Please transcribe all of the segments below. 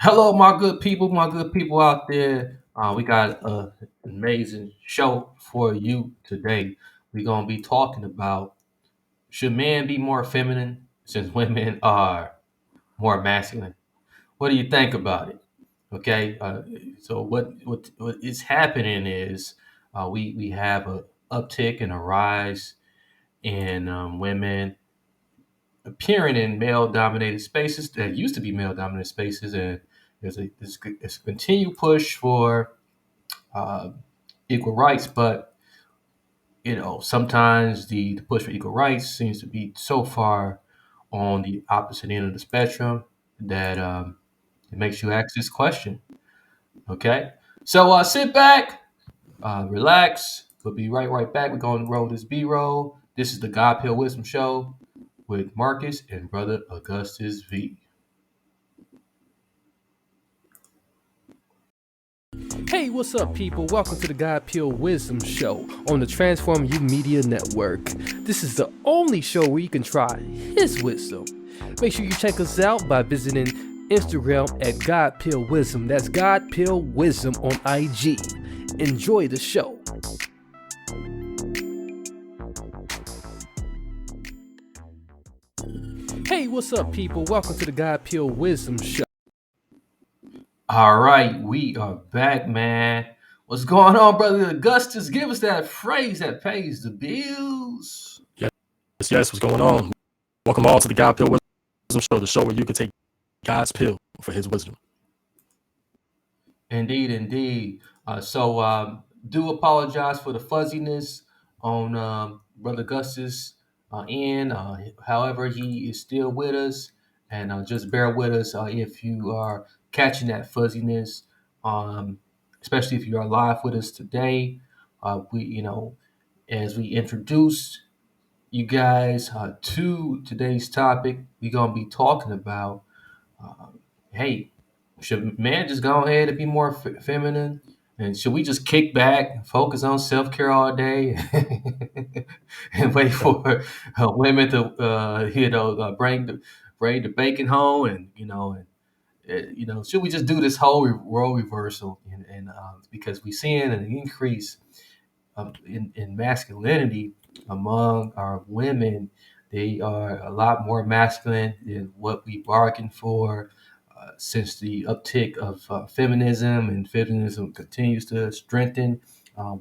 Hello, my good people out there. We got an amazing show for you today. We're gonna be talking about should men be more feminine since women are more masculine. What do you think about it? Okay, so what is happening is we have a uptick and a rise in women appearing in male dominated spaces that used to be male dominated spaces, and there's a continued push for uh, equal rights. But sometimes the push for equal rights seems to be so far on the opposite end of the spectrum that it makes you ask this question. Okay, so sit back, relax. We'll be right back. We're going to roll this B-roll. This is the God Pill Wisdom Show with Marcus and Brother Augustus V. Hey, what's up, people? Welcome to the God Pure Wisdom Show on the Transform You Media Network. This is the only show where you can try His wisdom. Make sure you check us out by visiting Instagram at God Pure Wisdom. That's God Pure Wisdom on IG. Enjoy the show. Hey, what's up, people? Welcome to the God Pure Wisdom Show. All right, we are back, man. What's going on, Brother Augustus? Give us that phrase that pays the bills. Yes, yes, what's going on? Welcome all to the God Pill Wisdom Show, the show where you can take God's pill for his wisdom. Indeed, indeed. Do apologize for the fuzziness on Brother Augustus end. However, he is still with us, and just bear with us if you are catching that fuzziness, um, especially if you are live with us today. As we introduce you guys to today's topic, we're gonna be talking about, uh, hey, should men just go ahead and be more feminine? And should we just kick back, focus on self care all day, and wait for women to, bring the bacon home, and should we just do this whole role reversal? And because we're seeing an increase in masculinity among our women, they are a lot more masculine than what we bargained for since the uptick of feminism, and feminism continues to strengthen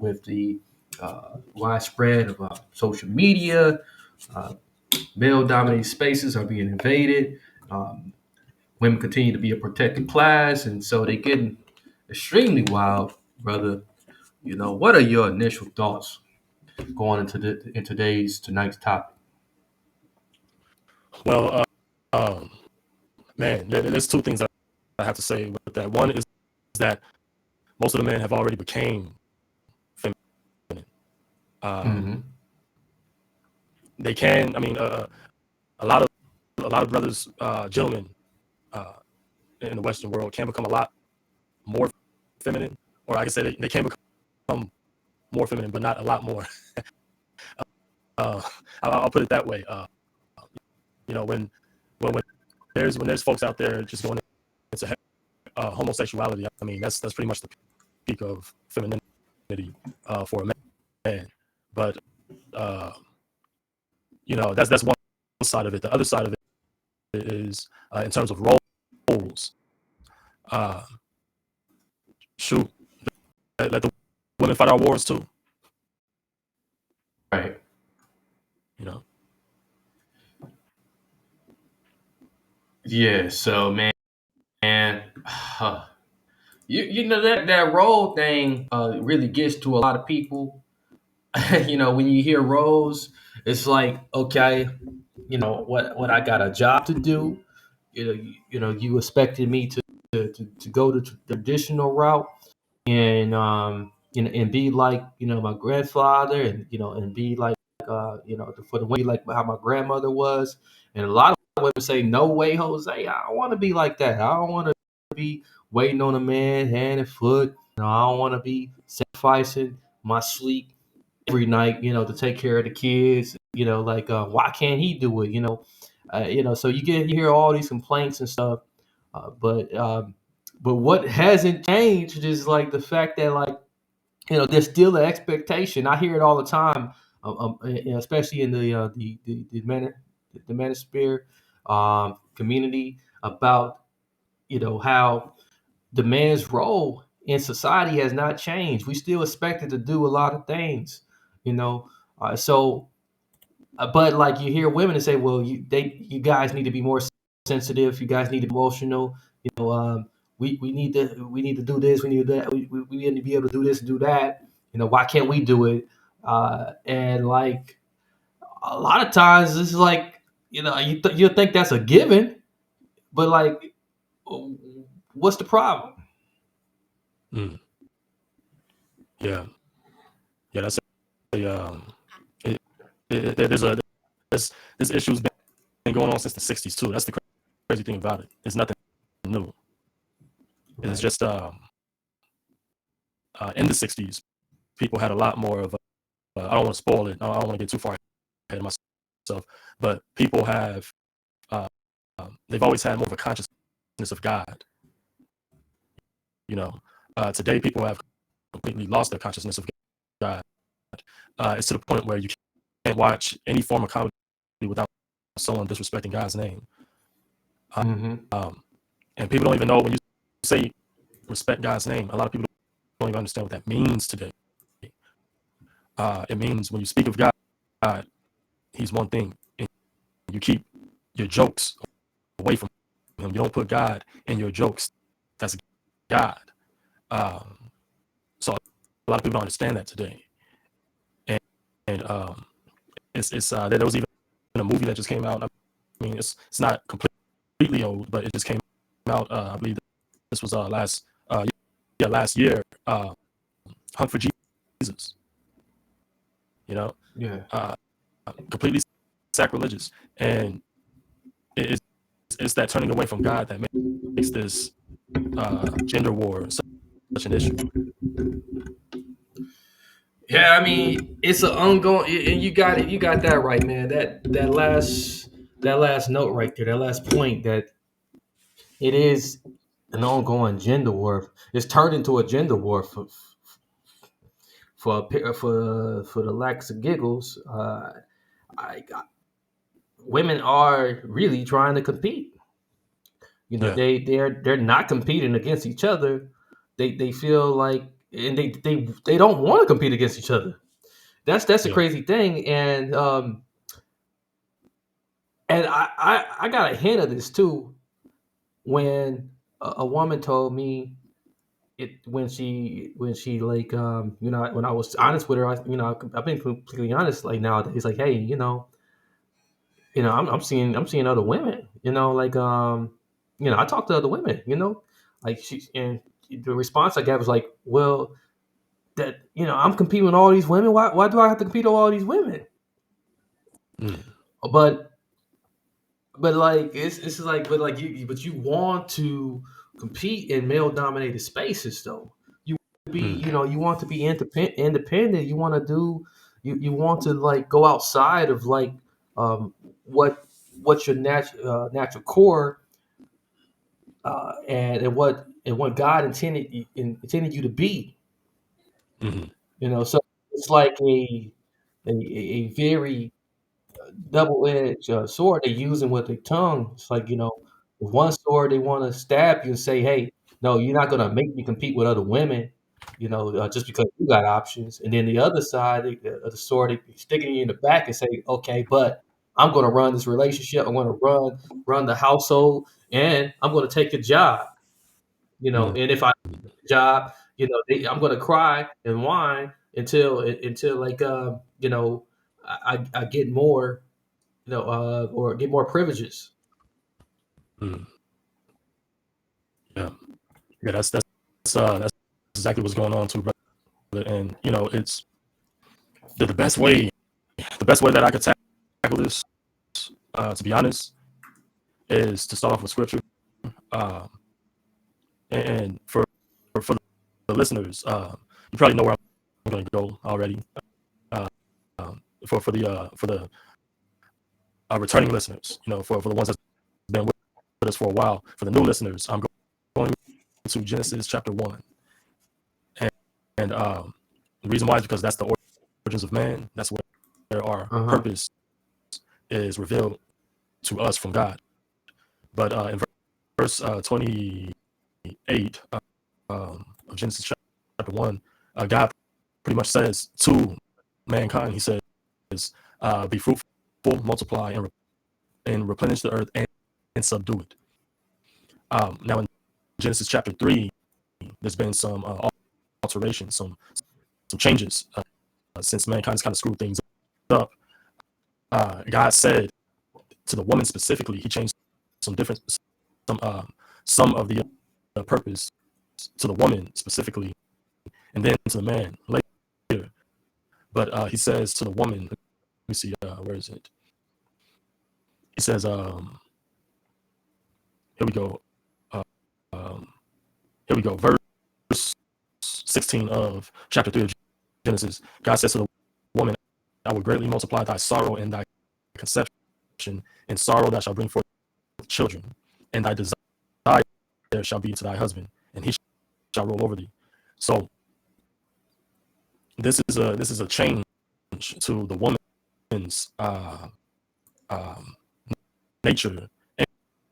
with the widespread of social media. Uh, Male dominated spaces are being invaded. Um, Women continue to be a protected class, and so they're getting extremely wild, brother. What are your initial thoughts going in tonight's topic? Well, um, man, there's two things that I have to say with that. One is that most of the men have already became feminine. Um, Hmm. they can, I mean, a lot of brothers, gentlemen, uh, in the Western world can become a lot more feminine, or I can say they can become more feminine, but not a lot more. uh, I'll put it that way. When there's folks out there just going into homosexuality, I mean that's pretty much the peak of femininity for a man. But uh, that's one side of it. The other side of it is in terms of roles. Uh, shoot, let the women fight our wars too. Right. You know. Yeah. So, man, that role thing really gets to a lot of people. When you hear roles, it's like, okay, what I got a job to do. You expected me to go the traditional route, and and be like my grandfather, and be like for the way like how my grandmother was. And a lot of women say, no way, Jose, I don't want to be like that. I don't want to be waiting on a man hand and foot. I don't want to be sacrificing my sleep every night, to take care of the kids. Like, why can't he do it? So you hear all these complaints and stuff, but but what hasn't changed is like the fact that like there's still an expectation. I hear it all the time, especially in the manosphere community about how the man's role in society has not changed. We still expected to do a lot of things, you know. So, but like you hear women say, "Well, you guys need to be more sensitive. You guys need to be emotional. You know, we need to do this. We need to do that. We need to be able to do this and do that. Why can't we do it?" And like a lot of times, this is like you think that's a given, but like, what's the problem? Mm. Yeah, yeah, that's it, there's this issue's been going on since the '60s too. That's the crazy thing about it. It's nothing new. It's Right. just in the '60s, people had a lot more of. I don't want to spoil it. I don't want to get too far ahead of myself, but people have uh, they've always had more of a consciousness of God. Today people have completely lost their consciousness of God. It's to the point where you can't watch any form of comedy without someone disrespecting God's name. Mm-hmm. And people don't even know when you say respect God's name. A lot of people don't even understand what that means today. It means when you speak of God, He's one thing, and you keep your jokes away from Him. You don't put God in your jokes. That's God. So a lot of people don't understand that today. And it's there was even a movie that just came out. I mean, it's not completely old, but it just came out. I believe this was last year. Hunt for Jesus. You know, Yeah. uh, completely sacrilegious, and it's that turning away from God that makes this gender war such an issue. Yeah, I mean, it's an ongoing, and you got it. You got that right, man. That last note right there, that last point, that it is an ongoing gender war. It's turned into a gender war for the lacks of giggles. I Women are really trying to compete. Yeah, They're not competing against each other. They feel like, and they don't want to compete against each other. That's the yeah, crazy thing, and I got a hint of this too when a woman told me it when she like when I was honest with her. I've been completely honest like nowadays, like, hey, I'm seeing other women, like, I talk to other women, like she, and the response I got was like, well, that I'm competing with all these women. Why do I have to compete with all these women? mm, But like it's like, but you want to compete in male dominated spaces though. mm, You want to be independent. You want to do you want to like go outside of like um what what's your natural core, and what God intended you to be. mm, So it's like a very double-edged sword they're using with their tongue. It's like, with one sword they want to stab you and say, "Hey, no, you're not gonna make me compete with other women, just because you got options." And then the other side of the sword, they sticking you in the back and say, "Okay, but I'm gonna run this relationship. I'm gonna run the household, and I'm gonna take your job." mm, And if I take the job, I'm gonna cry and whine until like I get more, or get more privileges. mm. Yeah, yeah. That's exactly what's going on too, brother. And it's the best way. The best way that I could tackle this, to be honest, is to start off with scripture. Um, and for the listeners, you probably know where I'm going to go already. Uh, for the returning listeners, for the ones that's been with us for a while. For the new listeners, I'm going to Genesis chapter 1. And, and the reason why is because that's the origins of man. That's where our Uh-huh. purpose is revealed to us from God. But in verse 28 of Genesis chapter 1, God pretty much says to mankind, he says, be fruitful, multiply, and replenish the earth and subdue it. Now in Genesis chapter 3, there's been some alterations, some changes since mankind's kind of screwed things up. God said to the woman specifically, he changed some different, some some of the purpose to the woman specifically, and then to the man later. But he says to the woman, let me see, where is it? He says, here we go. Uh, um, here we go. Verse 16 of chapter 3 of Genesis. God says to the woman, I will greatly multiply thy sorrow and thy conception. In sorrow thou shalt bring forth children, and thy desire shall be to thy husband, and he shall rule over thee. So this is a change to the woman's um, nature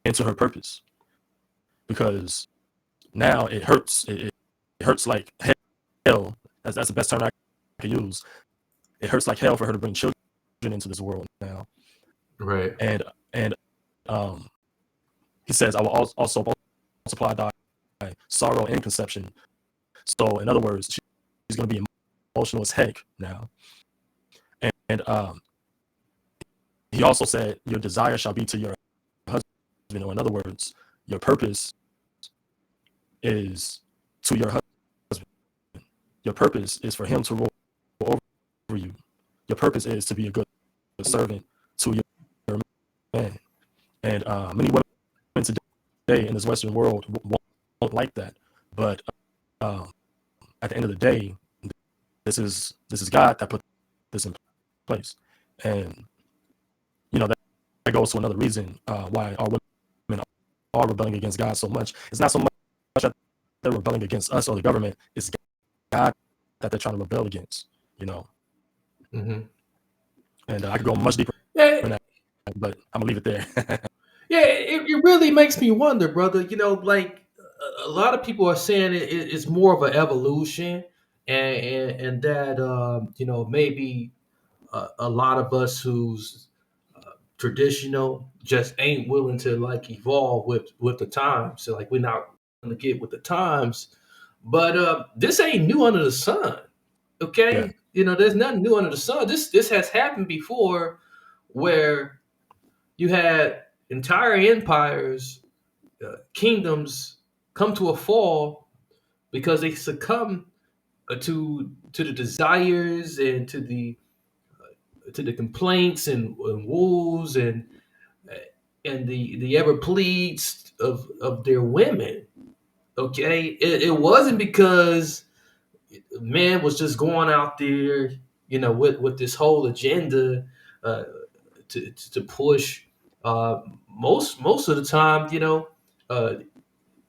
and to her purpose, because now it hurts. It hurts like hell. That's the best term I can use. It hurts like hell for her to bring children into this world now. Right. And um, he says, I will also multiply thy sorrow and conception. So in other words, she's going to be emotional as heck now. And he also said, your desire shall be to your husband, or in other words, your purpose is to your husband. Your purpose is for him to rule over you. Your purpose is to be a good servant to your man. And many women today in this Western world won't like that. But at the end of the day, this is God that put this in place. And that goes to another reason why our women are rebelling against God so much. It's not so much that they're rebelling against us or the government. It's God that they're trying to rebel against. Mm-hmm. And I could go much deeper Yeah, in that, but I'm gonna leave it there. yeah. It really makes me wonder, brother. Like a lot of people are saying it's more of an evolution, and that maybe a lot of us who's traditional just ain't willing to like evolve with the times. So like we're not going to get with the times. But this ain't new under the sun. Yeah, Okay, there's nothing new under the sun. This has happened before, where you had entire empires, kingdoms come to a fall because they succumb to the desires and to the complaints and woes and the ever pleads of their women. Okay, it wasn't because man was just going out there, with this whole agenda uh, to push. Most of the time, uh,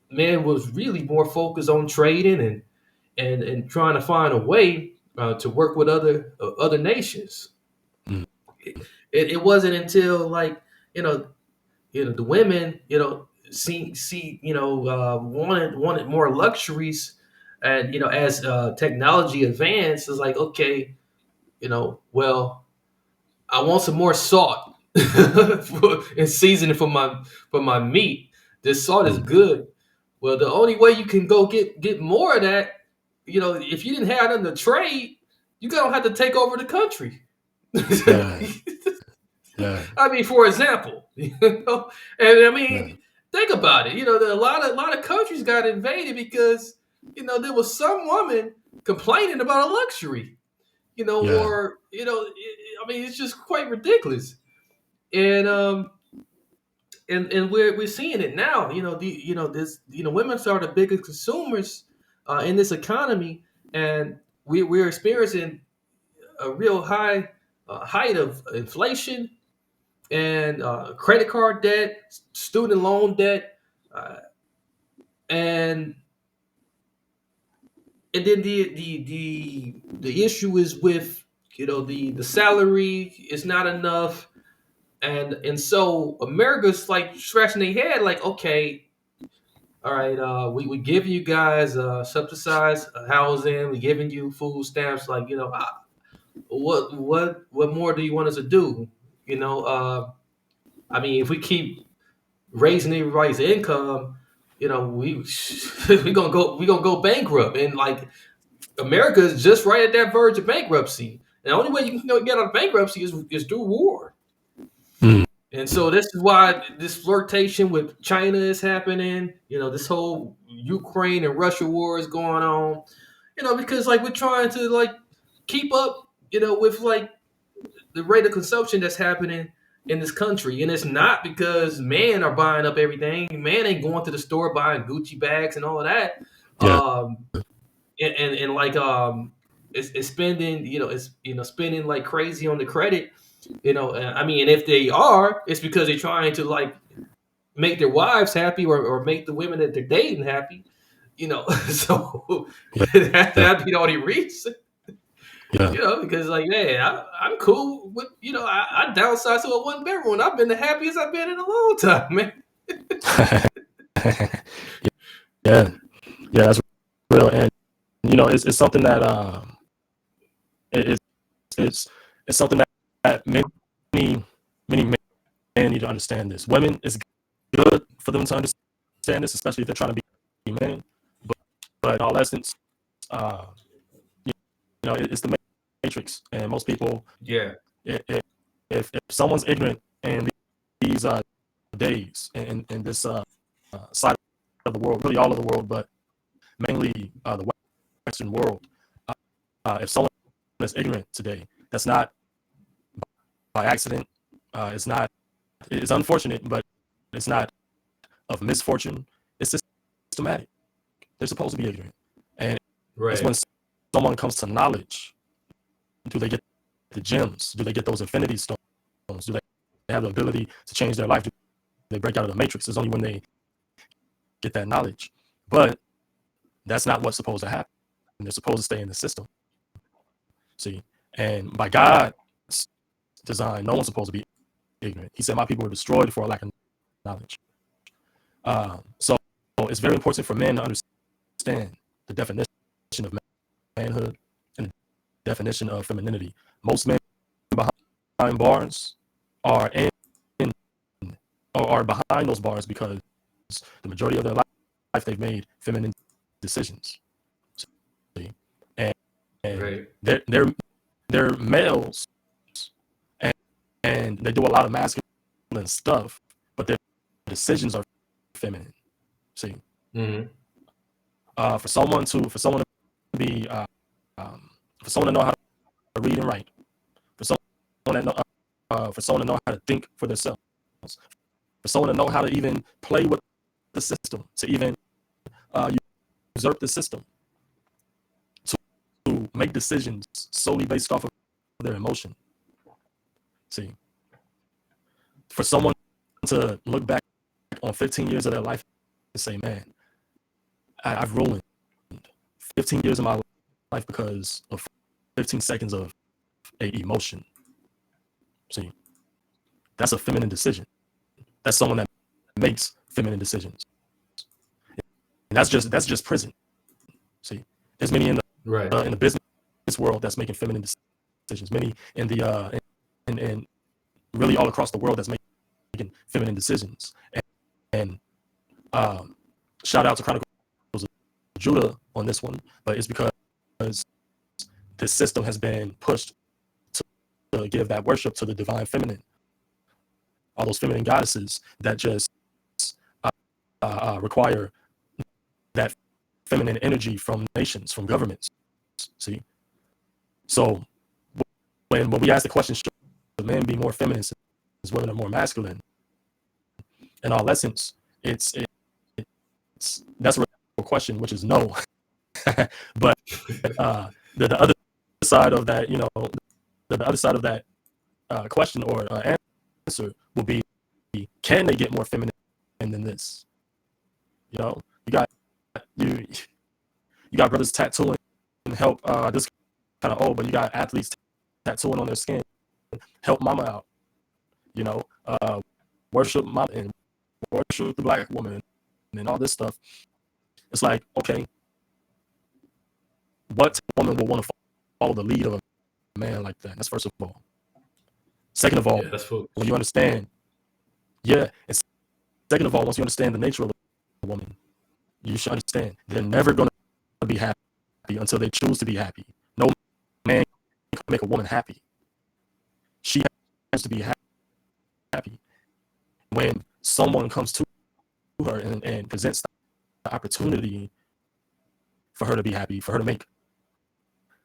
man was really more focused on trading and trying to find a way to work with other nations. mm, It wasn't until like you know the women see wanted more luxuries, and as technology advanced, it's like, okay, well, I want some more salt and seasoning for my meat. This salt is mm. good. Well, the only way you can go get more of that, if you didn't have nothing to trade, you gonna have to take over the country. Yeah, yeah, I mean, for example, and I yeah, mean, think about it. A lot of countries got invaded because there was some woman complaining about a luxury. yeah, Or I mean, it's just quite ridiculous. And we're seeing it now. Women are the biggest consumers in this economy, and we're experiencing a real high height of inflation and credit card debt, student loan debt, uh, and and then the issue is with the salary is not enough, and so America's like scratching their head, like, okay, all right, we giving you guys subsidized housing, we giving you food stamps, like, what more do you want us to do? I mean, if we keep raising everybody's income, we we gonna go bankrupt, and like America is just right at that verge of bankruptcy. And the only way you can get out of bankruptcy is through war. Mm. And so this is why this flirtation with China is happening. This whole Ukraine and Russia war is going on. Because like we're trying to like keep up, with like the rate of consumption that's happening in this country. And it's not because men are buying up everything. Man ain't going to the store buying Gucci bags and all of that. Yeah. Um, and like it's spending, it's spending like crazy on the credit. I mean, and if they are, it's because they're trying to like make their wives happy, or make the women that they're dating happy. So Yeah. that'd be the only reason. Yeah. Because like, man, I'm cool with, I downsized to a 1 bedroom. And I've been the happiest I've been in a long time, man. Yeah. Yeah. That's real. And it's something that it, it's it's something that many men need to understand this. Women, it's good for them to understand this, especially if they're trying to be men. But in all essence, uh, it's the matrix, and most people, Yeah. if someone's ignorant in these days, in this side of the world, really all of the world, but mainly the Western world, if someone is ignorant today, that's not by accident. It's not. It's unfortunate, but it's not of misfortune. It's systematic. They're supposed to be ignorant, and it's Right. when someone comes to knowledge. Do they get the gems? Do they get those infinity stones? Do they have the ability to change their life? Do they break out of the matrix? It's only when they get that knowledge. But that's not what's supposed to happen. They're supposed to stay in the system. See, and by God's design, no one's supposed to be ignorant. He said, "My people were destroyed for a lack of knowledge." So it's very important for men to understand the definition of manhood and the definition of femininity. Most men behind bars are or are behind those bars because the majority of their life they've made feminine decisions. See? And Right. they're males, and they do a lot of masculine stuff, but their decisions are feminine. See, Mm-hmm. for someone to be for someone to know how to read and write, for someone to know how to think for themselves, for someone to know how to even play with the system, to even usurp the system, to make decisions solely based off of their emotion. See, for someone to look back on 15 years of their life and say, "Man, I've ruined 15 years of my life because of 15 seconds of a emotion." See, that's a feminine decision. That's someone that makes feminine decisions, and that's just prison. See, there's many Right. in the business world that's making feminine decisions. Many in the and really all across the world that's making feminine decisions. And shout out to Chronicles of Judah on this one, but it's because this system has been pushed to give that worship to the divine feminine, all those feminine goddesses that just require that feminine energy from nations, from governments. See, so when we ask the question, should men be more feminine since women are more masculine? In all essence, it's that's a real question, which is no. But the other side of that, the other side of that question or answer will be, can they get more feminine than this? You got you got brothers tattooing help this kind of old, but you got athletes tattooing on their skin. Help mama out, you know, worship mama and worship the black woman and all this stuff. It's like, okay, what woman will want to follow the lead of a man like that? That's first of all. Second of all, when you understand, and second of all, once you understand the nature of a woman, you should understand they're never going to be happy until they choose to be happy. No man can make a woman happy. She has to be happy. When someone comes to her and presents the opportunity for her to be happy, for her to make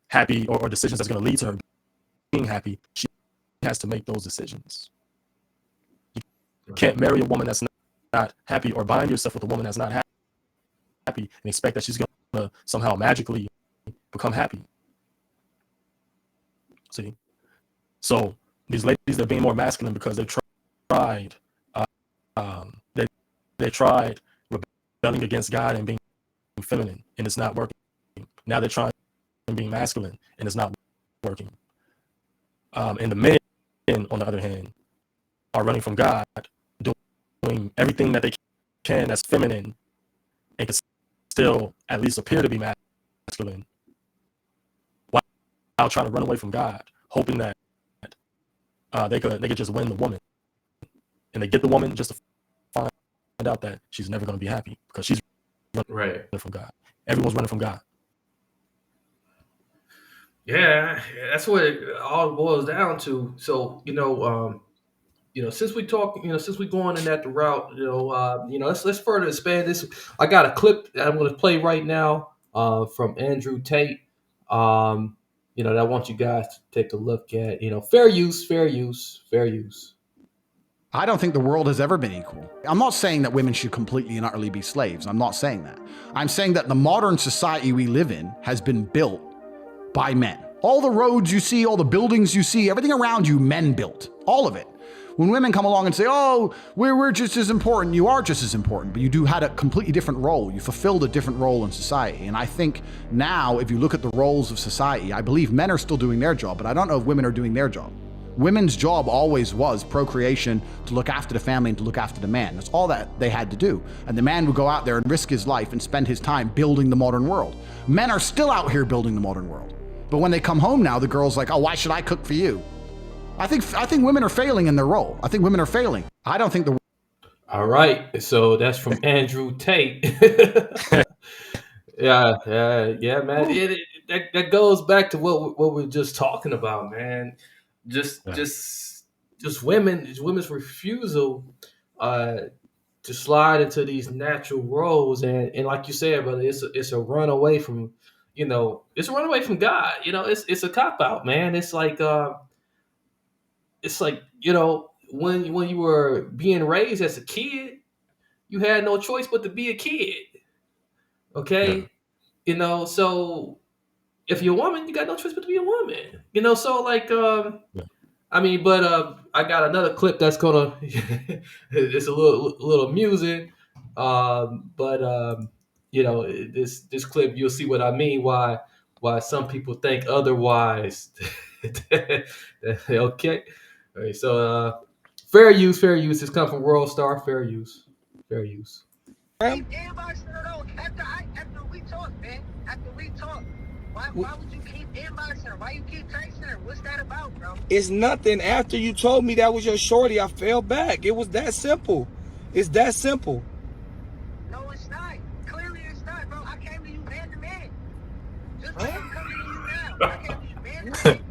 happy or decisions that's going to lead to her being happy, she has to make those decisions. You can't marry a woman that's not happy or bind yourself with a woman that's not happy and expect that she's going to somehow magically become happy. See? So these ladies, they're being more masculine because they tried they tried rebelling against God and being feminine, and it's not working. Now they're trying being masculine, and it's not working. And the men, on the other hand, are running from God, doing everything that they can that's feminine, and can still at least appear to be masculine, while trying to run away from God, hoping that they could just win the woman, and they get the woman just to find out that she's never going to be happy because she's running from God. Everyone's running from God. Yeah, that's what it all boils down to. So since we talk, since we're going in that route, let's further expand this. I got a clip that I'm going to play right now from Andrew Tate. That I want you guys to take a look at. Fair use, fair use, fair use. I don't think the world has ever been equal. I'm not saying that women should completely and utterly be slaves. I'm not saying that. I'm saying that the modern society we live in has been built by men. All the roads you see, all the buildings you see, everything around you, men built. All of it. When women come along and say, oh, we're just as important, you are just as important, but you had a completely different role. You fulfilled a different role in society. And I think now, if you look at the roles of society, I believe men are still doing their job, but I don't know if women are doing their job. Women's job always was procreation, to look after the family and to look after the man. That's all that they had to do. And the man would go out there and risk his life and spend his time building the modern world. Men are still out here building the modern world. But when they come home now, the girl's like, oh, why should I cook for you? I think women are failing in their role. I think women are failing. I don't think the... All right. So that's from Andrew Tate. Yeah, man. That goes back to what we're just talking about, man. Just women's refusal to slide into these natural roles, and like you said, brother, it's a run away from, it's a run away from God. It's a cop out, man. It's like when you were being raised as a kid, you had no choice but to be a kid. Okay, so if you're a woman, you got no choice but to be a woman. So like but I got another clip that's gonna it's a little amusing, this clip, you'll see what I mean, why some people think otherwise. Okay, all right, so fair use, this comes from World Star. Fair use. After we talk, man. After we talk, why would you keep inboxing her? Why you keep texting her? What's that about, bro? It's nothing. After you told me that was your shorty, I fell back. It was that simple. It's that simple. No, it's not. Clearly, it's not, bro. I came to you man to man. Just like I'm coming to you now. I came to you man to man,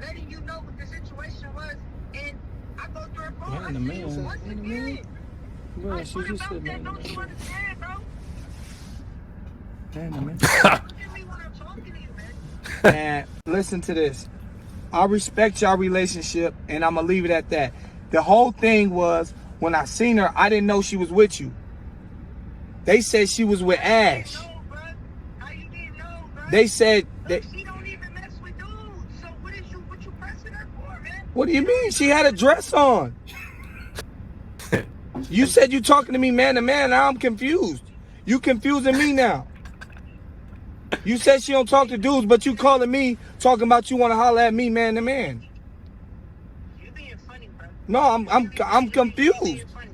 letting you know what the situation was, and I go through her phone. I see you once again. Bro, she just said that. Don't you understand, bro? Man, listen to this. I respect y'all relationship, and I'm gonna leave it at that. The whole thing was, when I seen her, I didn't know she was with you. They said she was with Ash. They said that. She don't even mess with dudes. So what you pressing her for, man? What do you mean? She had a dress on. You said you talking to me man to man. Now I'm confused. You confusing me now. You said she don't talk to dudes, but you calling me talking about you want to holler at me man to man. You being funny, bro. No, I'm confused. Being funny.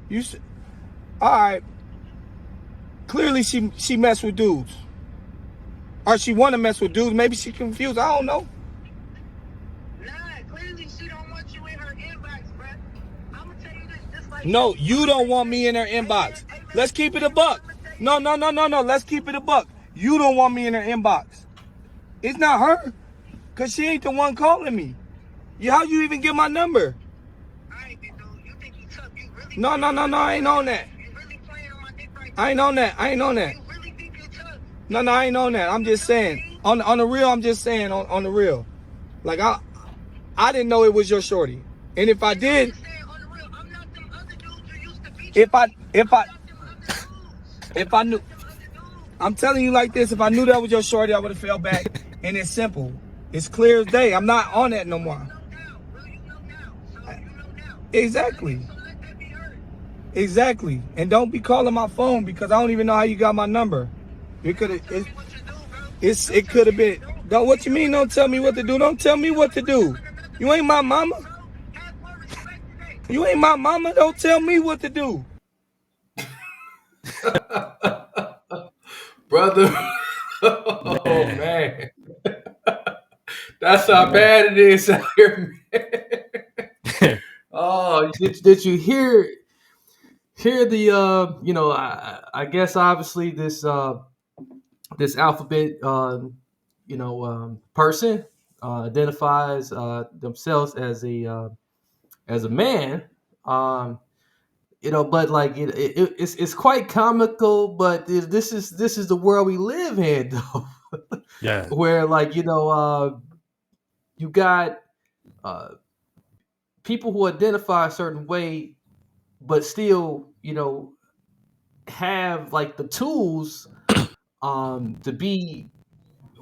You s- all right? Clearly she mess with dudes, or she want to mess with dudes. Maybe she confused. I don't know. Nah, clearly she don't want you in her inbox, bro. I'ma tell you this just like No, this. you don't want me in her inbox. Let's keep it a buck. No. Let's keep it a buck. You don't want me in her inbox. It's not her, cause she ain't the one calling me. How you even get my number? Alright, big dude, you think you tough? You really? No. I ain't on that. You really playing on my dick right I ain't on that. You really think you tough? No, I ain't on that. I'm just saying. On the real, I'm just saying on the real. Like I didn't know it was your shorty. And if I did, On the real, I'm not them other dudes who used to beat if I I'm not them other dudes. if I knew, Them other dudes. I'm telling you like this, if I knew that was your shorty, I would have fell back. And it's simple. It's clear as day. I'm not on that no more. No doubt. Well, you know now. So you know now. Exactly. So let that be heard. Exactly. And don't be calling my phone because I don't even know how you got my number. It could have Tell me what you do, bro. it could have been. Don't what you mean don't tell me what to do? Don't tell me what to do. You ain't my mama. Have more respect today. You ain't my mama. Don't tell me what to do. Brother. Oh man. That's how bad it is out here, man. Oh, did you hear the I guess obviously this alphabet person identifies themselves as a man, but like it's quite comical, but this is the world we live in though. Yeah. Where like you got uh people who identify a certain way but still have like the tools to be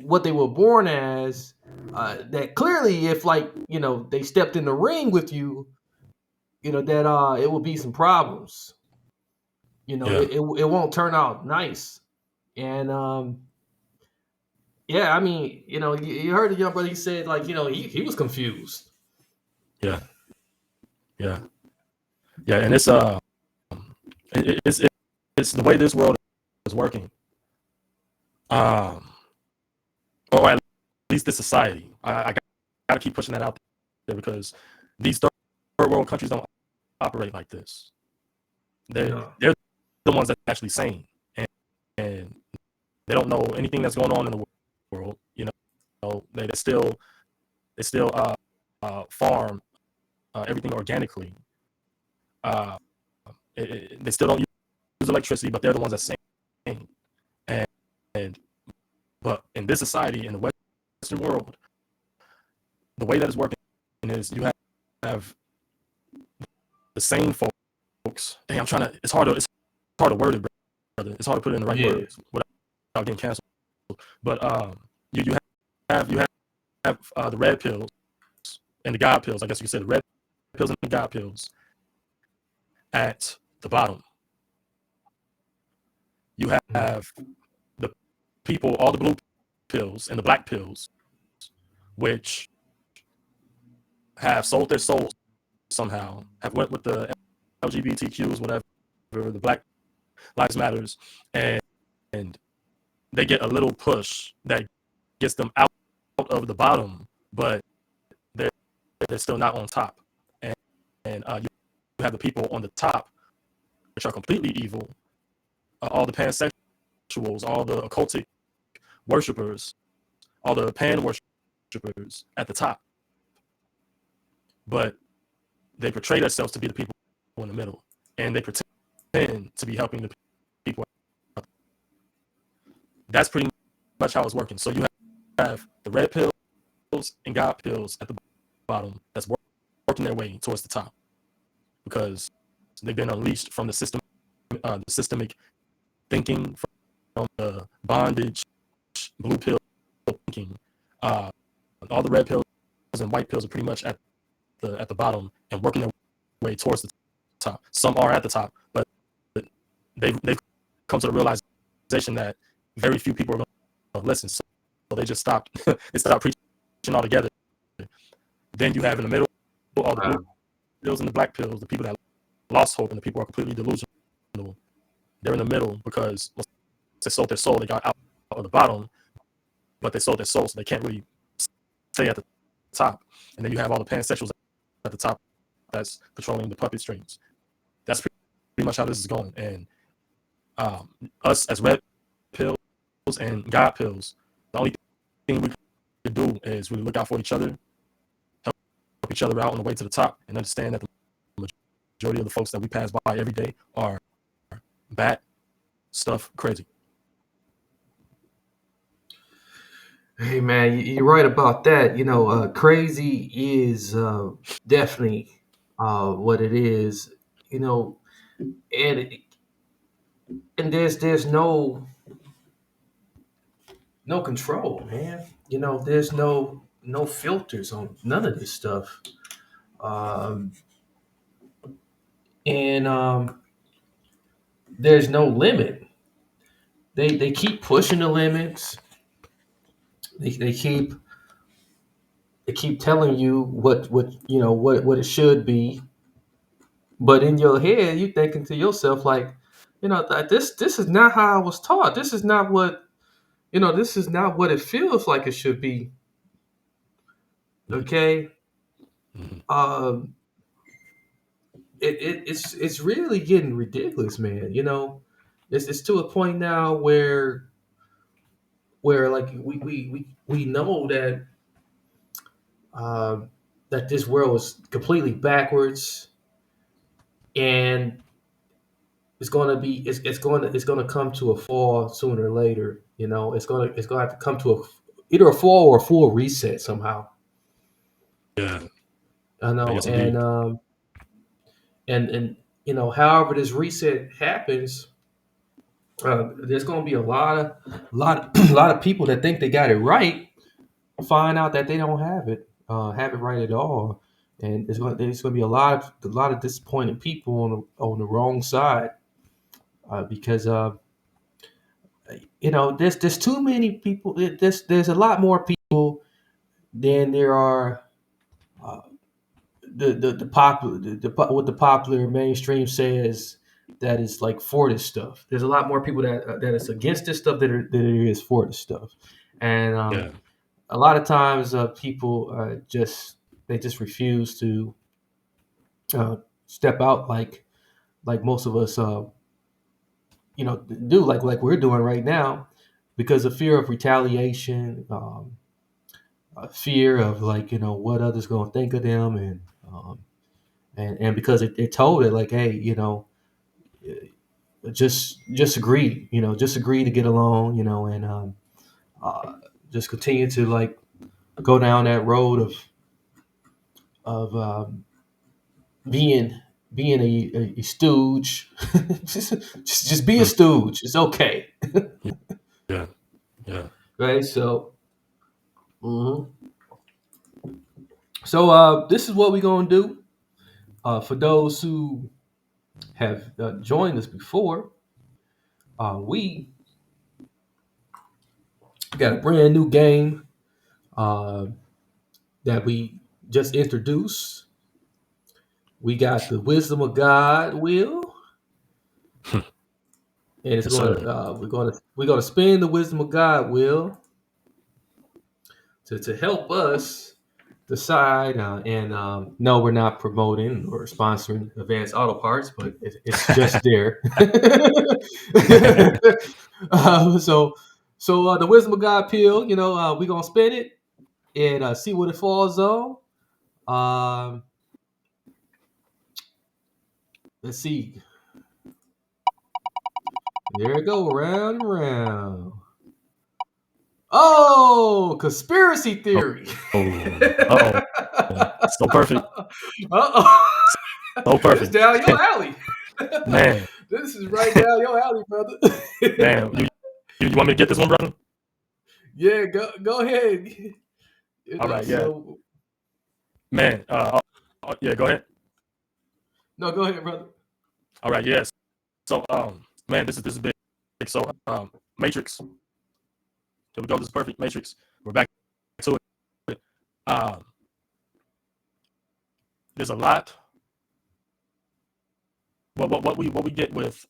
what they were born as, that clearly if like they stepped in the ring with you, that it will be some problems. Yeah. It won't turn out nice. And yeah, I mean, you heard the young brother, he said like he was confused. Yeah. Yeah. Yeah. And it, it's it's the way this world is working. Or at least this society. I got to keep pushing that out there because these third world countries don't operate like this. No. They're the ones that are actually sane, and they don't know anything that's going on in the world. They still farm everything organically. They still don't use electricity, but they're the ones that sane. And but in this society, in the Western world, the way that it's working is you have the same folks. Hey, I'm trying to. It's hard to word it, brother. It's hard to put it in the right words without getting canceled. But you have the red pills and the God pills. I guess you could say the red pills and the God pills at the bottom. You have the people, all the blue pills and the black pills, which have sold their souls somehow, have went with the LGBTQs, whatever, the Black Lives Matters, and they get a little push that gets them out of the bottom, but they're still not on top. And you have the people on the top, which are completely evil, all the pansexuals, all the occultic worshippers, all the pan worshippers at the top. But they portray themselves to be the people in the middle, and they pretend to be helping the people. That's pretty much how it's working. So you have the red pills and God pills at the bottom that's working their way towards the top because they've been unleashed from the system, the systemic thinking, from the bondage, blue pill thinking. All the red pills and white pills are pretty much at the bottom and working their way towards the top. Some are at the top, but they've come to the realization that very few people are going listen. So they just stopped. They stopped preaching altogether. Then you have in the middle all the blue pills and the black pills, the people that lost hope, and the people who are completely delusional. They're in the middle because once they sold their soul, they got out of the bottom, but they sold their soul, so they can't really stay at the top. And then you have all the pansexuals at the top that's controlling the puppet strings. That's pretty much how this is going. And us as red pills and God pills, the only thing we can do is really look out for each other, help each other out on the way to the top, and understand that the majority of the folks that we pass by every day are bat stuff crazy. Hey man, you're right about that. Crazy is definitely what it is. And there's no control, man. There's no filters on none of this stuff. Um, and There's no limit. They keep pushing the limits. They keep telling you what it should be, but in your head you thinking to yourself like, this is not how I was taught. This is not what this is not what it feels like it should be. Okay. Um, it's really getting ridiculous, man. It's to a point now where like we know uh, that this world is completely backwards, and it's going to come to a fall sooner or later. It's going to have to come to either a fall or a full reset somehow. Yeah. I know, Yes, indeed. and however this reset happens, there's going to be a lot of people that think they got it right, find out that they don't have it right at all, and there's going to be a lot of disappointed people on the wrong side, because there's too many people. There's a lot more people than there are. Uh, the popular what the popular mainstream says that is like for this stuff. There's a lot more people that is against this stuff than there is for this stuff, and Yeah. a lot of times people just refuse to step out like most of us do like we're doing right now, because of fear of retaliation, fear of like what others going to think of them, and because they're told it like, hey, just agree, just agree to get along, and uh, just continue to like go down that road of being a stooge. just be a stooge. It's okay, Yeah. Yeah. right? So, mhm. So this is what we're gonna do. For those who have joined us before, we got a brand new game uh, that we just introduced. We got the Wisdom of God wheel, and it's Yes, gonna sir. we're gonna spin the Wisdom of God wheel to help us decide. And no, we're not promoting or sponsoring Advanced Auto Parts, but it's just there. So the Wisdom of God pill, we're gonna spin it and see what it falls on. Um, let's see. There it go, round and round. Oh, conspiracy Oh. theory. Uh-oh. So perfect. Uh-oh. So This perfect. down your alley. Man. This is right down your alley, brother. Man. You want me to get this one, brother? Yeah, go ahead. All right. Yeah. So Man. Yeah. Go ahead. no, go ahead, brother. All right. Yes. So man, this is big. So Matrix. Here we go. This is perfect matrix. We're back to it. Um, there's a lot. What we get with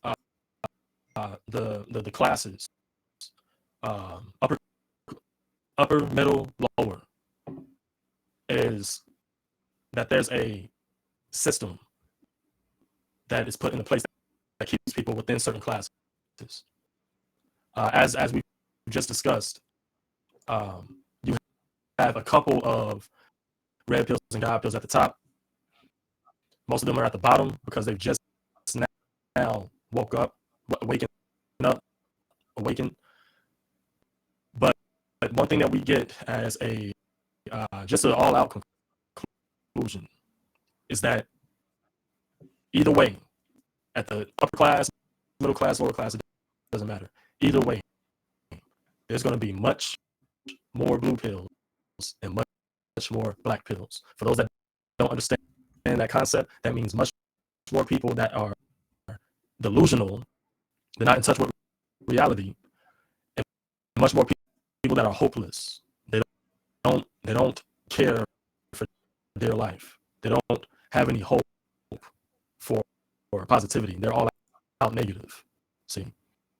the classes, upper, middle, lower, is that there's a system that is put into place that keeps people within certain classes. As we just discussed, you have a couple of red pills and God pills at the top. Most of them are at the bottom because they've just now woke up, awakened. But one thing that we get as a just an all-out conclusion is that either way, at the upper class, middle class, lower class, it doesn't matter. Either way, there's going to be much more blue pills and much more black pills. For those that don't understand that concept, that means much more people that are delusional, they're not in touch with reality, and much more people that are hopeless. They don't care for their life. They don't have any hope for positivity. They're all out negative. See,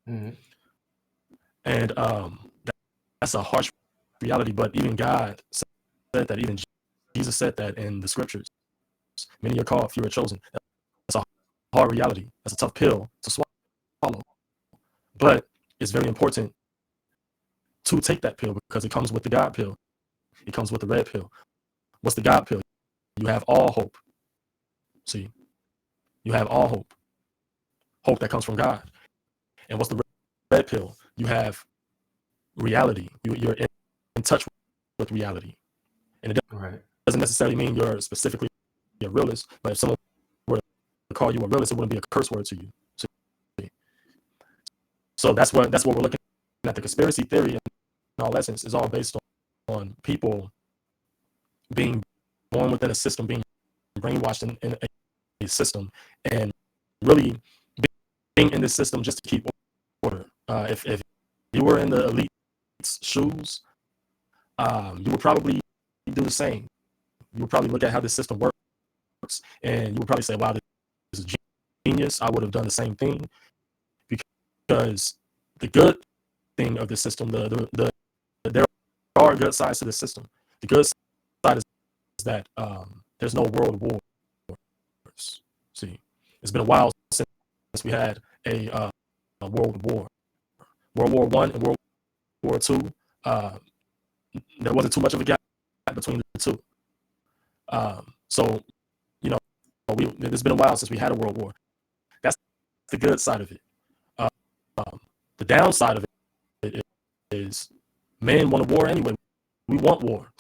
and that's a harsh reality. But even God said that. Even Jesus said that in the scriptures. Many are called, few are chosen. That's a hard reality. That's a tough pill to swallow. But it's very important to take that pill because it comes with the God pill. It comes with the red pill. What's the God pill? You have all hope. See, you have all hope. Hope that comes from God. And what's the red pill? You have reality. You're in touch with reality. And it doesn't necessarily mean you're specifically a realist, but if someone were to call you a realist, it wouldn't be a curse word to you. So that's what we're looking at. The conspiracy theory in all essence is all based on people being born within a system, being brainwashed in a system, and really being in this system just to keep order. If you were in the elite's shoes, you would probably do the same. You would probably look at how this system works, and you would probably say, "Wow, this is genius. I would have done the same thing." Because the good thing of the system, there are good sides to the system. The good side is that there's no world wars. See, it's been a while since we had a world war. World War I and World War II, there wasn't too much of a gap between the two. So, you know, it's been a while since we had a world war. That's the good side of it. The downside of it is men want a war anyway. We want war.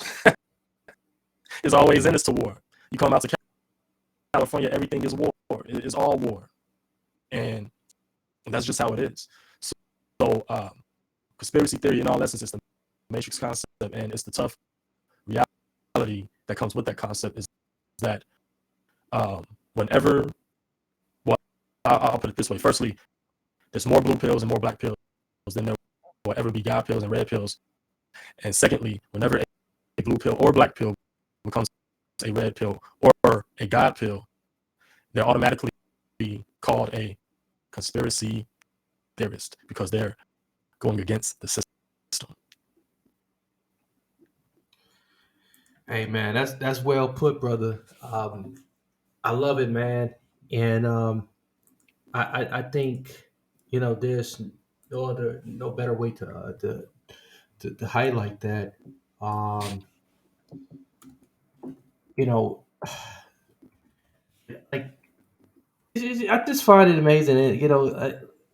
It's always in us to war. You come out to California, everything is war. It's all war. And that's just how it is. So conspiracy theory in all essence is the matrix concept, and it's the tough reality that comes with that concept is that whenever, well, I'll put it this way. Firstly, there's more blue pills and more black pills than there will ever be God pills and red pills. And secondly, whenever a blue pill or black pill becomes a red pill or a God pill, they're automatically called a conspiracy theorist because they're going against the system. Hey man, that's well put, brother. I love it, man, and I think there's no better way to highlight that. Um, you know, like I just find it amazing.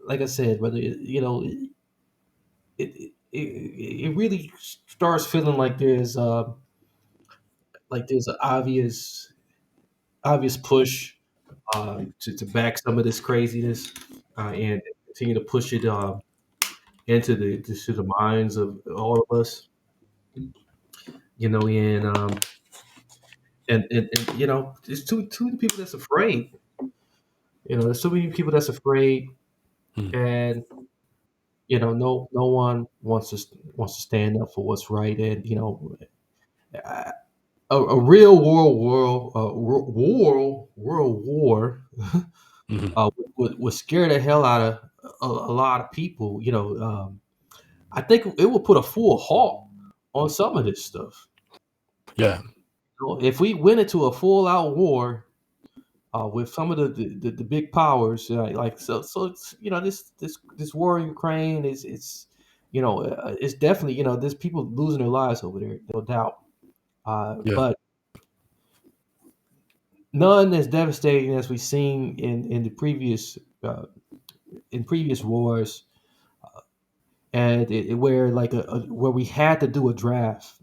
Like I said, brother, it really starts feeling like there's an obvious push to back some of this craziness and continue to push it into the minds of all of us. And there's too many people that's afraid. There's so many people that's afraid, Hmm. and no one wants to stand up for what's right, and a real world war Hmm. would scare the hell out of a lot of people. I think it would put a full halt on some of this stuff. Yeah. If we went into a full out war with some of the big powers, so it's, this war in Ukraine is it's definitely there's people losing their lives over there, no doubt. Yeah. But none as devastating as we've seen in the previous in previous wars, and where where we had to do a draft,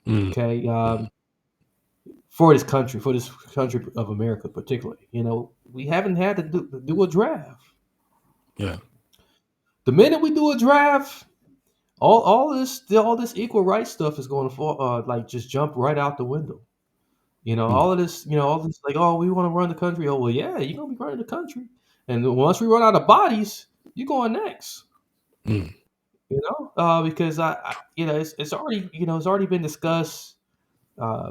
Mm. okay, for this country of America, particularly. We haven't had to do a draft. Yeah. The minute we do a draft, all this equal rights stuff is going to fall, just jump right out the window. Mm. All of this, all this, like, oh, we want to run the country. Oh, well, yeah, you're gonna be running the country, and once we run out of bodies, you're going next. Mm. Because it's already been discussed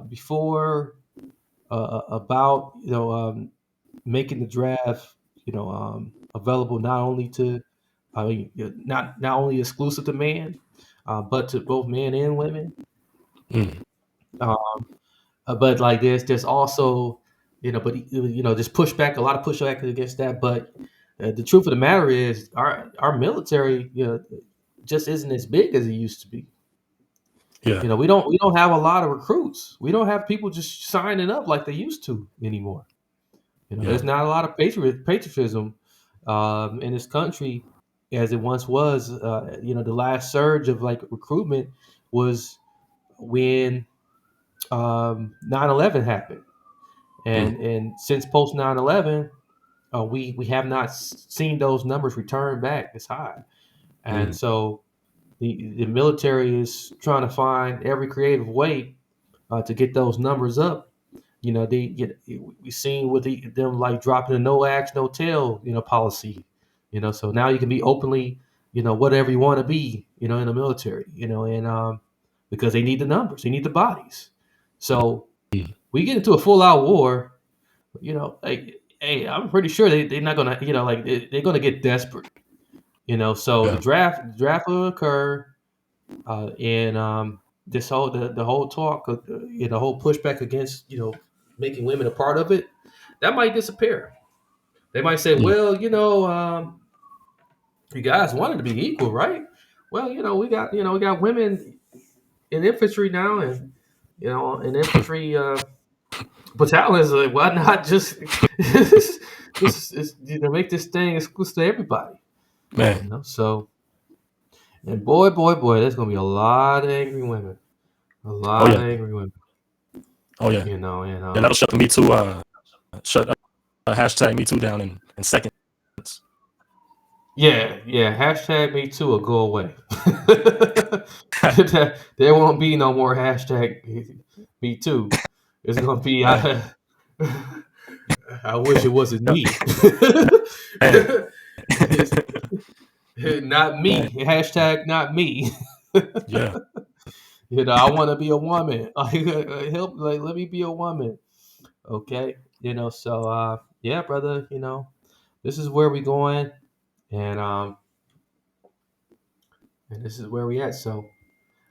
before about making the draft available not only to not only exclusive to man, but to both men and women. Mm. Uh, but like there's also there's pushback, a lot of pushback against that. But the truth of the matter is our military just isn't as big as it used to be. Yeah. We don't have a lot of recruits. We don't have people just signing up like they used to anymore. Yeah. There's not a lot of patriotism in this country as it once was. The last surge of like recruitment was when 9/11 happened, Mm. and since post 9/11, we have not seen those numbers return back as high, and Mm. so the military is trying to find every creative way to get those numbers up. They get we seen with them like dropping a no ask no tell policy. So now you can be openly whatever you want to be in the military. And because they need the numbers, they need the bodies. So Mm. we get into a full out war. Like, hey, I'm pretty sure they're not gonna like they're gonna get desperate. So Yeah. the draft will occur, and this whole the whole talk, the whole pushback against making women a part of it, that might disappear. They might say, Mm. well, you guys wanted to be equal, right? Well, we got women in infantry now, and in infantry battalions. Why not just make this thing exclusive to everybody? Man. So, and boy, there's gonna be a lot of angry women. A Oh lot yeah. of angry women, Oh yeah. and And that'll shut the Me Too. Shut hashtag Me Too down in seconds. yeah. Hashtag me too will go away. There won't be no more hashtag me too. It's gonna be Man. I wish it wasn't Yeah. me. Man. It's not me. Man. Hashtag not me. Yeah. I want to be a woman. Help, like, let me be a woman. Okay. So yeah, brother. This is where we going, and this is where we at. So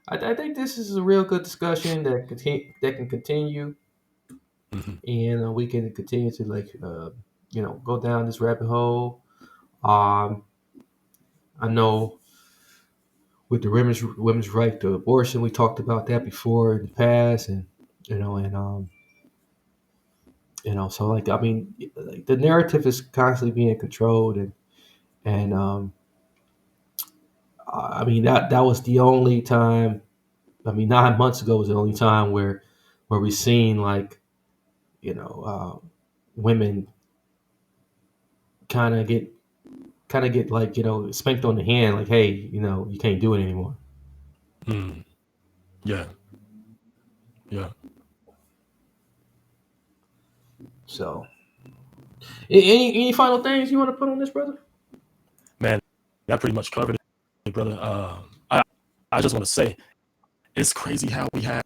I think this is a real good discussion that can continue, Hmm. and we can continue to go down this rabbit hole. Um, I know with the women's right to abortion, we talked about that before in the past, and so like I mean, like, the narrative is constantly being controlled, and I mean that was the only time. I mean, 9 months ago was the only time where we seen like women kind of get like spanked on the hand, like, hey, you can't do it anymore. Mm. Yeah. Yeah. So, any final things you want to put on this, brother? Man. That pretty much covered it. brother. I just want to say it's crazy how we had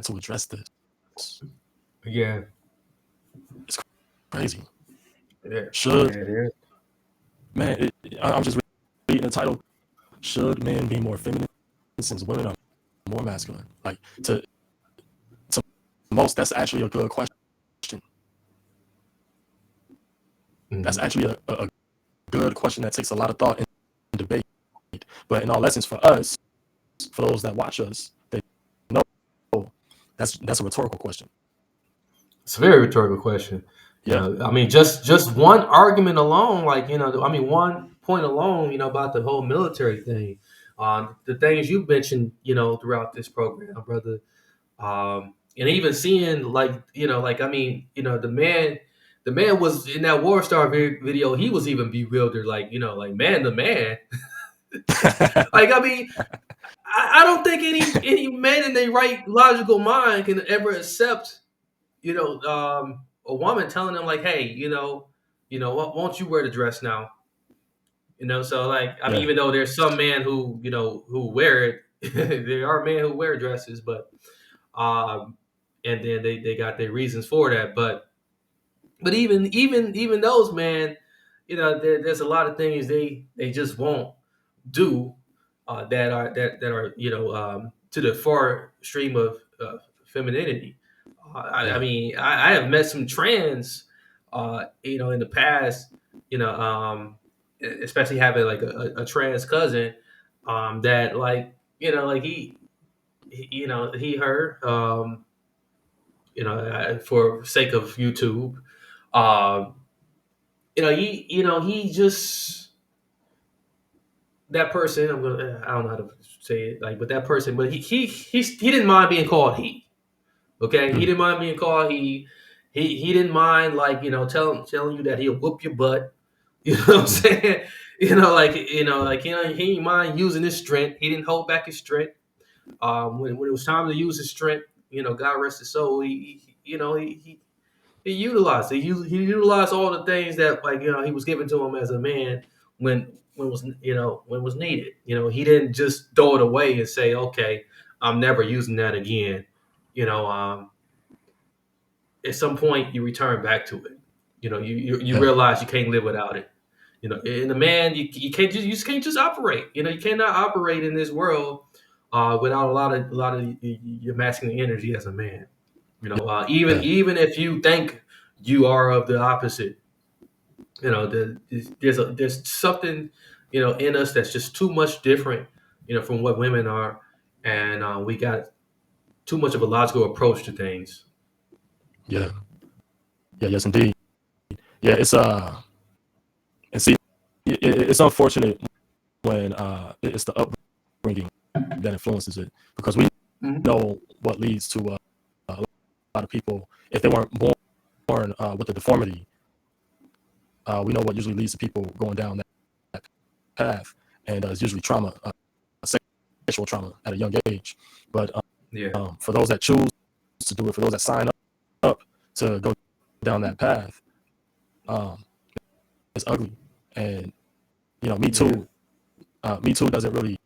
to address this. Yeah. It's crazy. Yeah. Should Yeah, it is. man? I'm just reading the title. Should men be more feminine since women are more masculine? Like to most, that's actually a good question. That's Mhm. actually a good question that takes a lot of thought and debate. But in all essence, for us, for those that watch us, they know that's a rhetorical question. It's a very rhetorical question. Yeah, I mean, just one argument alone, like I mean, one point alone, about the whole military thing, the things you've mentioned, throughout this program, brother, and even seeing like I mean, the man was in that War Star video. He was even bewildered, like like man to man. Like I mean, I don't think any man in their right logical mind can ever accept a woman telling them like, hey, won't you wear the dress now? So like, I mean, yeah, even though there's some men who, who wear it, there are men who wear dresses, but, and then they got their reasons for that. But even those men, there's a lot of things they just won't do, that are to the far stream of femininity. I yeah, mean, I have met some trans, in the past, especially having like a trans cousin, that like like he heard, for sake of YouTube, um, he just that person. I don't know how to say it, like, but that person, but he didn't mind being called he. Okay, he mm, didn't mind being called he. He didn't mind, like, telling you that he'll whoop your butt. You know what I'm saying? Like, he didn't mind using his strength. He didn't hold back his strength. When it was time to use his strength, God rest his soul. He utilized it. He utilized all the things that, like, he was given to him as a man, when was needed. He didn't just throw it away and say, okay, I'm never using that again. You know, um, at some point you return back to it. You yeah, realize you can't live without it. And the man, you can't just operate. You cannot operate in this world, without a lot of your masculine energy as a man. Even yeah, even if you think you are of the opposite, there's something, in us that's just too much different, from what women are, and we got too much of a logical approach to things. yeah, yeah. Yes, indeed. Yeah, and see, it's unfortunate when it's the upbringing that influences it because we Mhm. know what leads to a lot of people if they weren't born with a deformity. We know what usually leads to people going down that path, and it's usually trauma, sexual trauma at a young age. But Yeah. for those that choose to do it, for those that sign up to go down that path, um, it's ugly. And Me Yeah. Too, Me Too doesn't really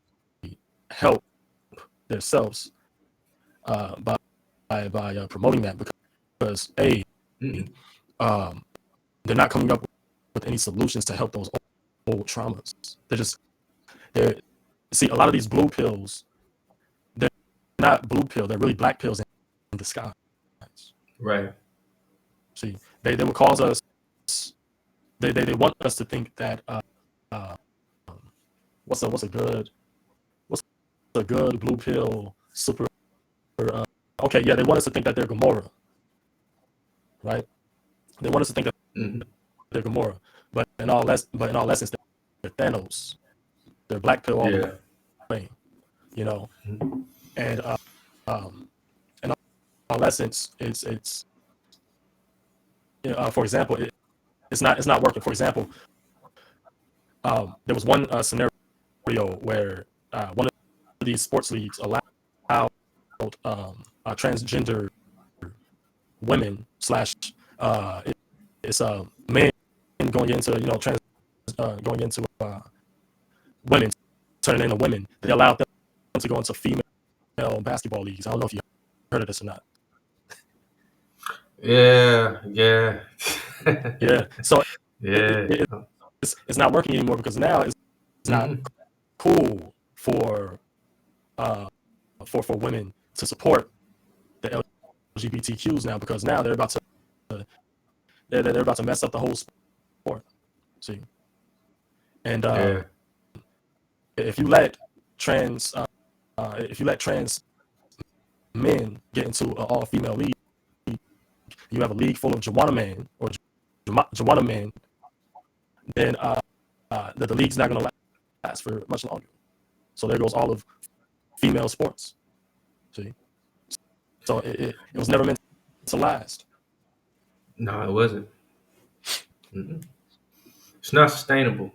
help themselves by promoting that because Mm-mm. um, they're not coming up with any solutions to help those old traumas. They're see a lot of these blue pills. They're not blue pill. They're really black pills in disguise. Right. See, they would cause us. They want us to think that uh, what's a good what's a good blue pill super. Uh, okay, yeah, they want us to think that they're Gamora, right? They want us to think that Hmm. they're Gamora, but in all essence, they're Thanos. They're black pill all the Yeah. way, you know. Mhm. And um, in all essence, it's for example, it's not working. For example, there was one scenario where one of these sports leagues allowed transgender women slash it's men going into going into women turning into women. They allowed them to go into female basketball leagues. I don't know if you heard of this or not. Yeah, yeah, Yeah. So yeah. it's not working anymore because now it's not Mhm. cool for women to support the LGBTQs now, because now they're about to they're about to mess up the whole sport. See, and Yeah, if you let trans men get into an all female league, you have a league full of Joanna men or Joanna men, then the league's not going to last for much longer. So there goes all of female sports. See, so it was never meant to last. no, it wasn't. Mm-mm. It's not sustainable.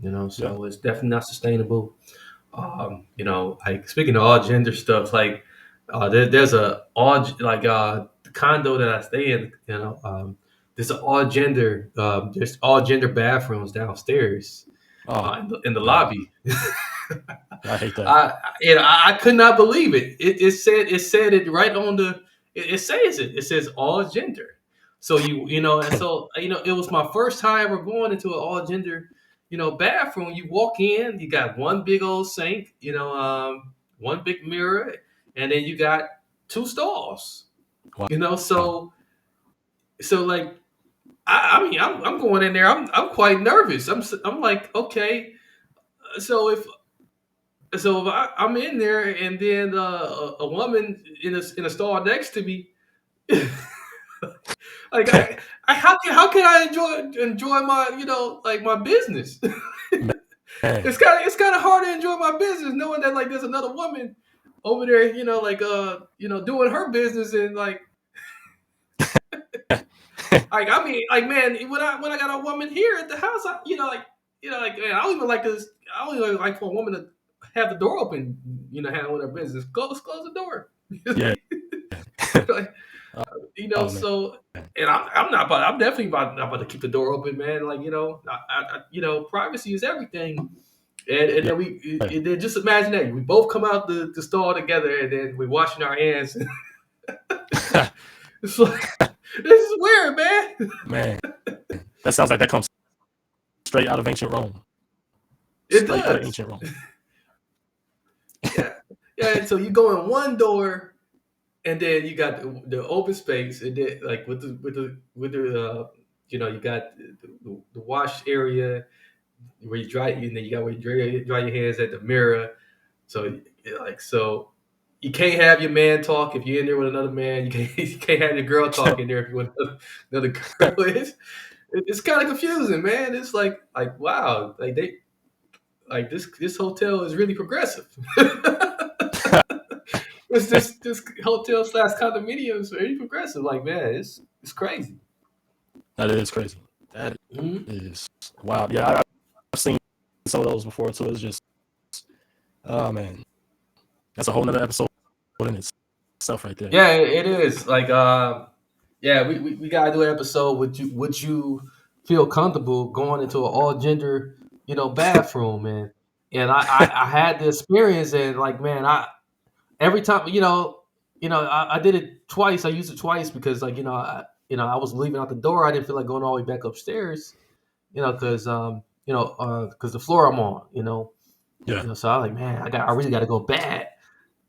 Yeah. So it's definitely not sustainable. Like speaking of all gender stuff, like there's a all like the condo that I stay in. There's an all gender. There's all gender bathrooms downstairs Oh in the man, lobby. I hate that. I could not believe it. It said it right on the. It says it. It says all gender. So and so it was my first time ever going into an all gender, bathroom. You walk in, you got one big old sink, one big mirror, and then you got two stalls. Wow. So like I mean I'm going in there. I'm quite nervous. I'm like, okay, so if I'm in there and then a woman in a stall next to me, like how can I enjoy my like my business? Man, It's kind of hard to enjoy my business knowing that like there's another woman over there, like doing her business and like I mean like man when I got a woman here at the house, like man, I don't even like this. I don't even like for a woman to have the door open, handling her business. Close the door. yeah. Like, Oh man, so and I'm definitely not about to keep the door open, man. Like privacy is everything. And yeah. then just imagine that we both come out the stall together, and then we're washing our hands. It's like this is weird, man. Man, that sounds like that comes straight out of ancient Rome. It Straight out of does. ancient Rome. Yeah, yeah. And so you go in one door, and then you got the open space, and then like you got the wash area where you dry, and then you got where you dry your hands at the mirror. So so you can't have your man talk if you're in there with another man. You can't have your girl talk in there if you're with another girl. It's kind of confusing, man. It's like wow, like this hotel is really progressive. This hotel slash condominium is very progressive. Like man, it's crazy. That is crazy. That Mhm. is wild. Yeah, I've seen some of those before too. It's just, oh man, that's a whole nother episode in itself right there. Yeah, it is. Like yeah, we gotta do an episode. Would you feel comfortable going into an all gender, bathroom, man? And I had the experience, and like, man, every time, I did it twice. I used it twice because, like, I was leaving out the door. I didn't feel like going all the way back upstairs, because the floor I'm on, Yeah. So I was like, man, I really got to go bad.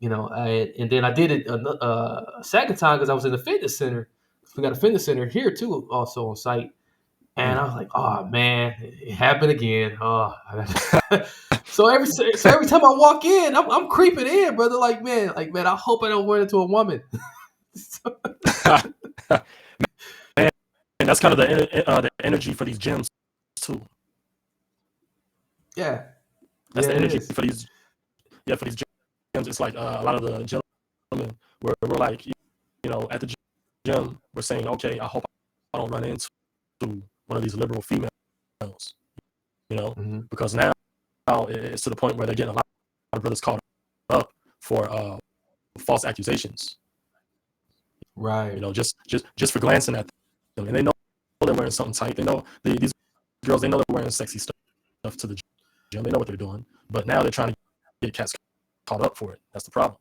And then I did it a second time because I was in the fitness center. We got a fitness center here too, also on site. And Mm. I was like, oh man, it happened again. Oh, so every time I walk in, I'm creeping in, brother. Like man, I hope I don't run into a woman. And that's kind of the energy for these gyms too. Yeah, That's yeah, the it energy is. for these gyms. It's like a lot of the gentlemen we're like, at the gym, we're saying, okay, I hope I don't run into one of these liberal females, Mhm. because now it's to the point where they're getting a lot of brothers caught up for false accusations, Right. just for glancing at them, and they know they're wearing something tight. They know these girls, they know they're wearing sexy stuff to the gym. gym. They know what they're doing. But now they're trying to get cats caught up for it. That's the problem.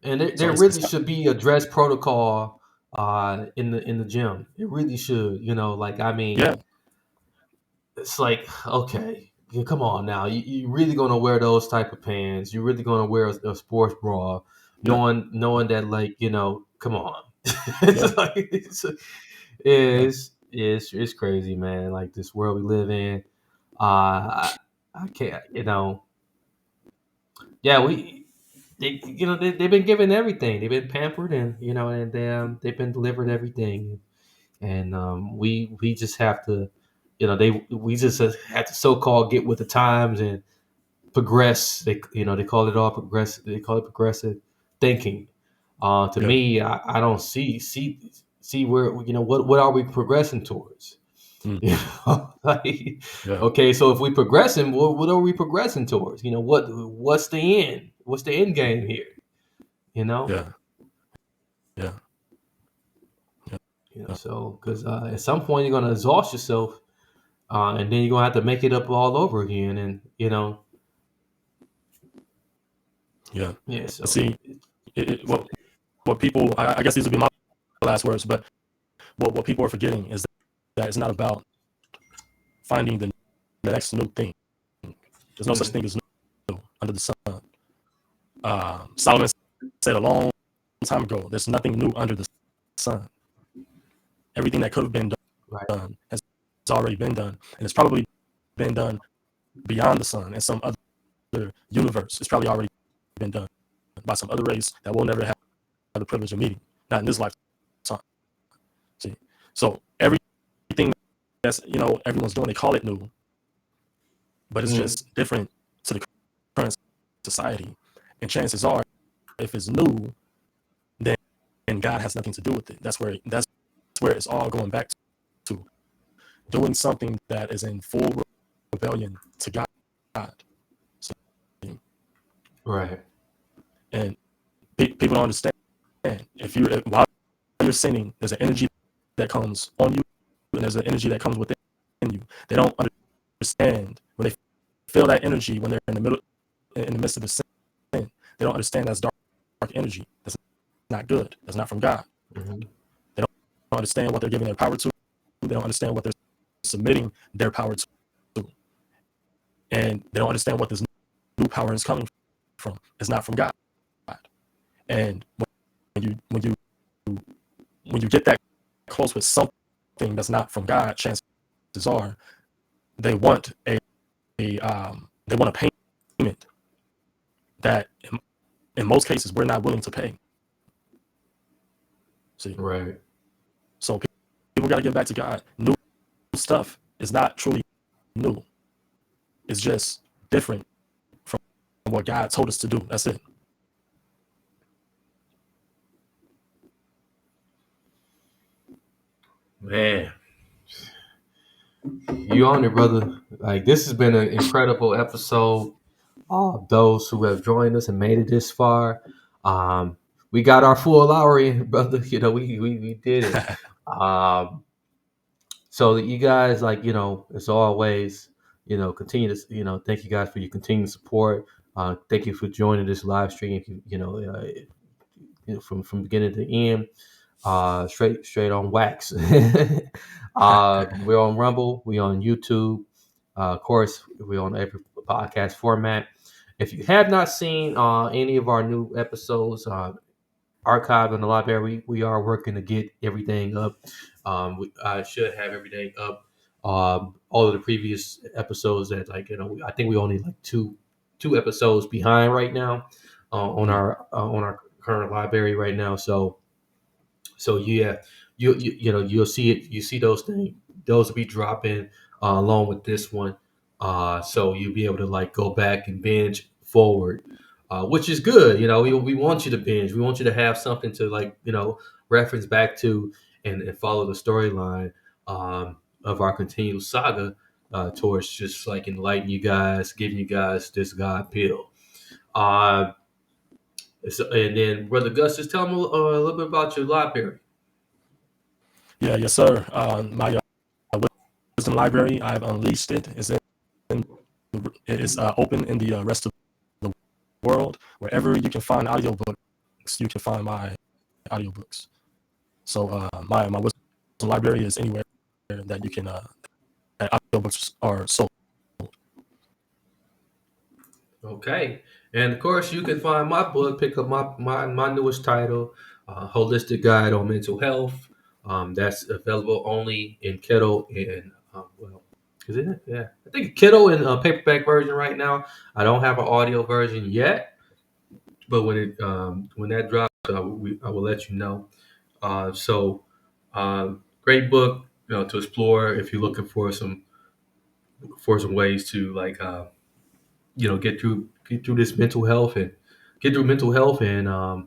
And So there it's really should be a dress protocol in the gym. It really should. Like I mean, yeah, it's like okay, yeah, come on now. You really gonna wear those type of pants? You really gonna wear a sports bra, yeah, knowing that like come on. yeah, It's like it's crazy, man. Like this world we live in. I can't. Yeah, they've been given everything. They've been pampered, and and they've been delivered everything, and we just have to, we just have to so called get with the times and progress. They call it all progress. They call it progressive thinking. To yeah, me, I don't see where what are we progressing towards? mm, Like yeah, okay, so if we progressing, what are we progressing towards? What's the end? What's the end game here? You know, yeah, yeah, yeah, yeah, so because at some point you're gonna exhaust yourself, and then you're gonna have to make it up all over again, and yeah. yeah. And So see, what people, I guess these would be my last words, but what people are forgetting is that it's not about finding the next new thing. There's no such mm, thing as new under the sun. Solomon said a long time ago, there's nothing new under the sun. Everything that could have been right, done has already been done, and it's probably been done beyond the sun in some other universe. It's probably already been done by some other race that we'll never have the privilege of meeting, not in this lifetime. See, so everything that's everyone's doing, they call it new, but it's mm, just different to the current society. And chances are, if it's new, then God has nothing to do with it. That's where it's all going back to doing something that is in full rebellion to God. So, right, and people don't understand. While you're sinning, there's an energy that comes on you, and there's an energy that comes within you. They don't understand when they feel that energy when they're in the midst of the sin. They don't understand that's dark energy. That's not good. That's not from God. hmm They don't understand what they're giving their power to. They don't understand what they're submitting their power to, and they don't understand what this new power is coming from. It's not from God. And when you get that close with something that's not from God, chances are they want they want a payment that in most cases we're not willing to pay. See, right. so people got to get back to God. New stuff is not truly new. It's just different from what God told us to do. That's it. Man, you on it, brother. Like this has been an incredible episode. Those who have joined us and made it this far, um, we got our full hour in, brother. We did it. Um, so that you guys, like as always, continue to thank you guys for your continued support. Thank you for joining this live stream. From beginning to end, straight on wax. We're on Rumble, we're on YouTube, of course, we're on every podcast format. If you have not seen any of our new episodes archived in the library, we are working to get everything up. I should have everything up. All of the previous episodes that I think we only like two episodes behind right now Mm, on our current library right now. So yeah, you'll see it. You see those things. Those will be dropping along with this one. So you'll be able to like go back and binge forward, which is good. We want you to binge. We want you to have something to like reference back to and follow the storyline of our continual saga towards just like enlightening you guys, giving you guys this God pill. Uh, and then Brother Gus, just tell them a little bit about your library. yeah, yes, sir. My wisdom library, I've unleashed it. It's in it is open in the rest of the world. Wherever you can find audiobooks, you can find my audiobooks. So my wisdom library is anywhere that you can that audiobooks are sold. Okay. And of course, you can find my book, pick up my newest title, Holistic Guide on Mental Health. That's available only in Kindle and, well, is it? Yeah. I think Kindle and paperback version right now. I don't have an audio version yet, but when that drops, I will let you know. Great book, to explore if you're looking for some ways to like get through this mental health and get through mental health and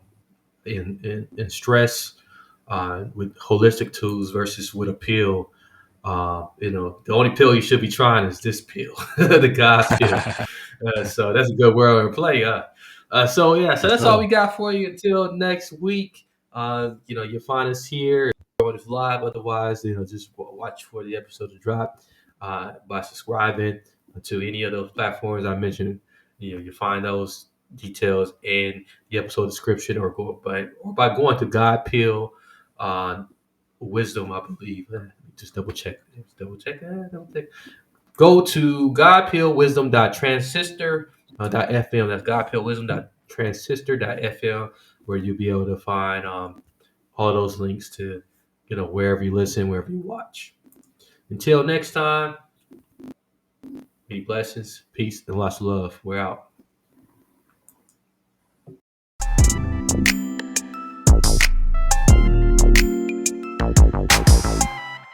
stress with holistic tools versus with a pill. The only pill you should be trying is this pill, the God's pill. So that's a good word to play. So Yes, that's all sir. we got for you until next week. You'll find us here when it's live. Otherwise, just watch for the episode to drop by subscribing to any of those platforms I mentioned. You find those details in the episode description or by going to God Pill Wisdom, I believe. Just double check. Just double check. Double check. Go to godpillwisdom.transistor.fm. That's godpillwisdom.transistor.fm, where you'll be able to find all those links to wherever you listen, wherever you watch. Until next time, be blessings, peace, and lots of love. We're out.